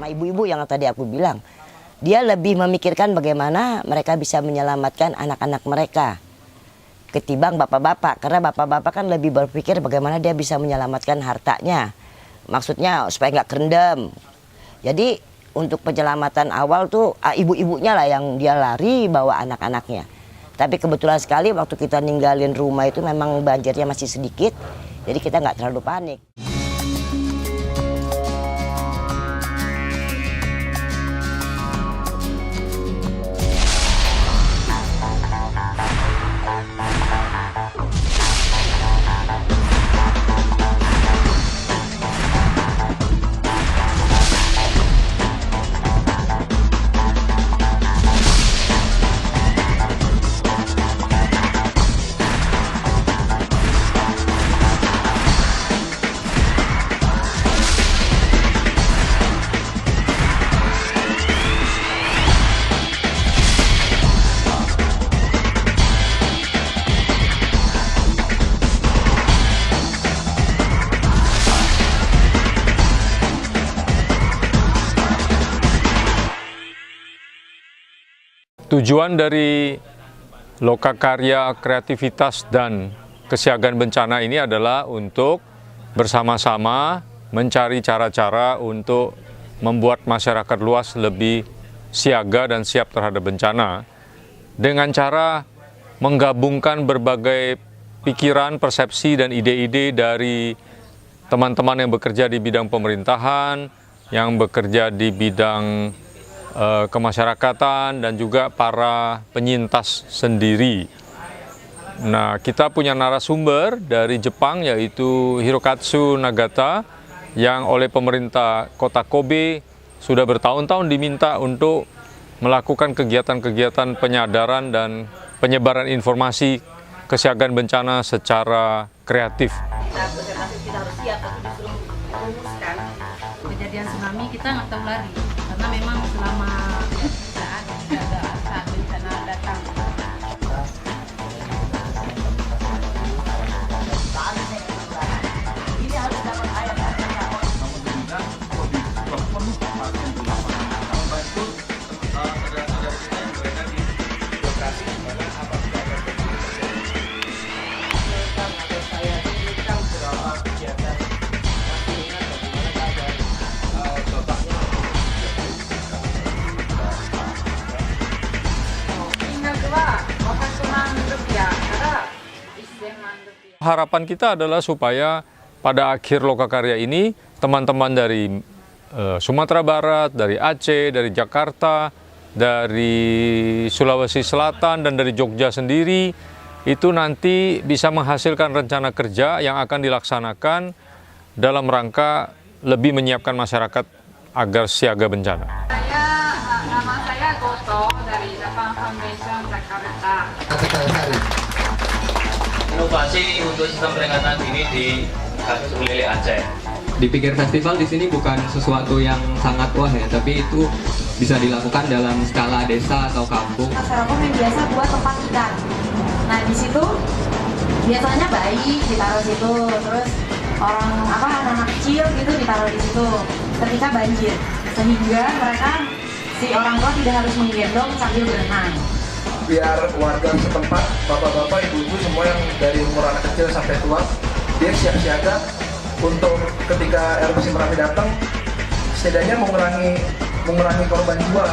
terutama ibu-ibu yang tadi aku bilang. Dia lebih memikirkan bagaimana mereka bisa menyelamatkan anak-anak mereka ketimbang bapak-bapak. Karena bapak-bapak kan lebih berpikir bagaimana dia bisa menyelamatkan hartanya. Maksudnya supaya nggak kerendam. Jadi untuk penyelamatan awal tuh ibu-ibunya lah yang dia lari bawa anak-anaknya. Tapi kebetulan sekali waktu kita ninggalin rumah itu memang banjirnya masih sedikit. Jadi kita nggak terlalu panik. Tujuan dari Lokakarya Kreativitas dan Kesiagaan Bencana ini adalah untuk bersama-sama mencari cara-cara untuk membuat masyarakat luas lebih siaga dan siap terhadap bencana dengan cara menggabungkan berbagai pikiran, persepsi, dan ide-ide dari teman-teman yang bekerja di bidang pemerintahan, yang bekerja di bidang kemasyarakatan, dan juga para penyintas sendiri. Nah, kita punya narasumber dari Jepang yaitu Hirokatsu Nagata yang oleh pemerintah kota Kobe sudah bertahun-tahun diminta untuk melakukan kegiatan-kegiatan penyadaran dan penyebaran informasi kesiagaan bencana secara kreatif. Kita harus siap, tapi justru merumuskan kejadian tsunami kita nggak tahu lari. Karena memang selama saat bencana datang. Ini harus dapat air. Harapan kita adalah supaya pada akhir Lokakarya ini teman-teman dari Sumatera Barat, dari Aceh, dari Jakarta, dari Sulawesi Selatan, dan dari Jogja sendiri itu nanti bisa menghasilkan rencana kerja yang akan dilaksanakan dalam rangka lebih menyiapkan masyarakat agar siaga bencana. Nama saya Goto dari Japan Foundation Jakarta. Inovasi untuk sistem peringatan dini di kasus Ulili Aceh. Dipikir festival di sini bukan sesuatu yang sangat wah ya, tapi itu bisa dilakukan dalam skala desa atau kampung. Styrofoam yang biasa buat tempat ikan. Nah di situ biasanya bayi ditaruh situ, terus anak-anak kecil gitu ditaruh di situ ketika banjir, sehingga mereka si orang tua tidak harus menggendong sambil berenang. Biar warga setempat, bapak-bapak, ibu-ibu, semua yang dari umur anak kecil sampai tua, dia siap-siaga untuk ketika erupsi Merapi datang, setidaknya mengurangi korban jiwa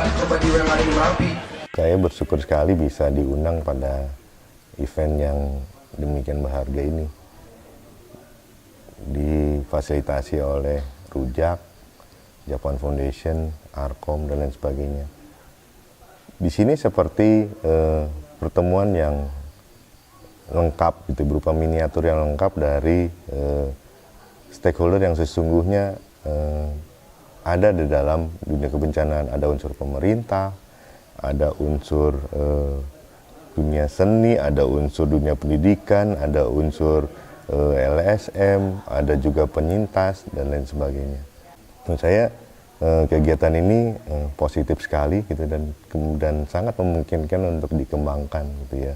yang ada di Merapi. Saya bersyukur sekali bisa diundang pada event yang demikian berharga ini. Difasilitasi oleh Rujak, Japan Foundation, Arkom, dan lain sebagainya. Di sini seperti pertemuan yang lengkap, gitu, berupa miniatur yang lengkap dari stakeholder yang sesungguhnya ada di dalam dunia kebencanaan. Ada unsur pemerintah, ada unsur dunia seni, ada unsur dunia pendidikan, ada unsur LSM, ada juga penyintas, dan lain sebagainya. Menurut saya kegiatan ini positif sekali gitu, dan sangat memungkinkan untuk dikembangkan gitu ya.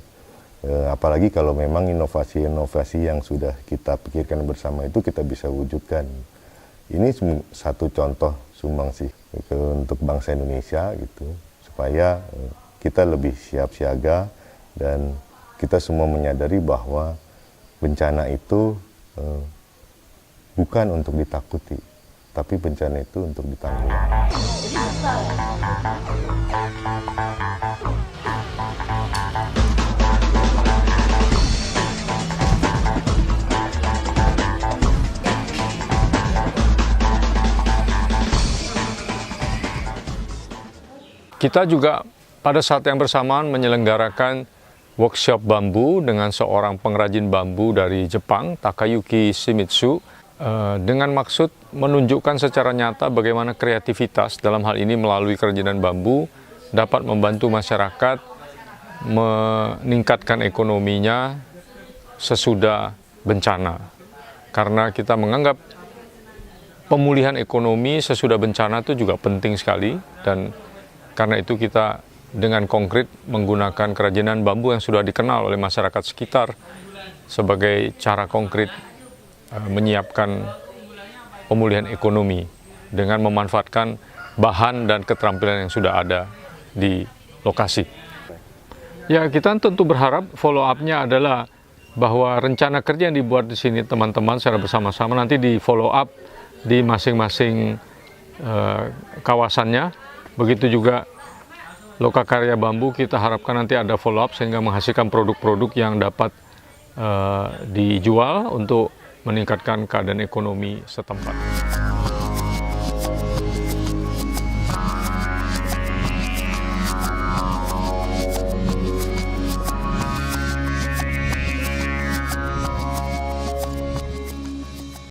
Apalagi kalau memang inovasi-inovasi yang sudah kita pikirkan bersama itu kita bisa wujudkan. Ini satu contoh sumbangsi untuk bangsa Indonesia gitu, supaya kita lebih siap siaga dan kita semua menyadari bahwa bencana itu bukan untuk ditakuti, tapi bencana itu untuk ditanggulangi. Kita juga pada saat yang bersamaan menyelenggarakan workshop bambu dengan seorang pengrajin bambu dari Jepang, Takayuki Shimizu, dengan maksud menunjukkan secara nyata bagaimana kreativitas dalam hal ini melalui kerajinan bambu dapat membantu masyarakat meningkatkan ekonominya sesudah bencana. Karena kita menganggap pemulihan ekonomi sesudah bencana itu juga penting sekali, dan karena itu kita dengan konkret menggunakan kerajinan bambu yang sudah dikenal oleh masyarakat sekitar sebagai cara konkret menyiapkan pemulihan ekonomi dengan memanfaatkan bahan dan keterampilan yang sudah ada di lokasi. Ya, kita tentu berharap follow up-nya adalah bahwa rencana kerja yang dibuat di sini teman-teman secara bersama-sama nanti di follow up di masing-masing kawasannya. Begitu juga Lokakarya Bambu, kita harapkan nanti ada follow up sehingga menghasilkan produk-produk yang dapat dijual untuk meningkatkan keadaan ekonomi setempat.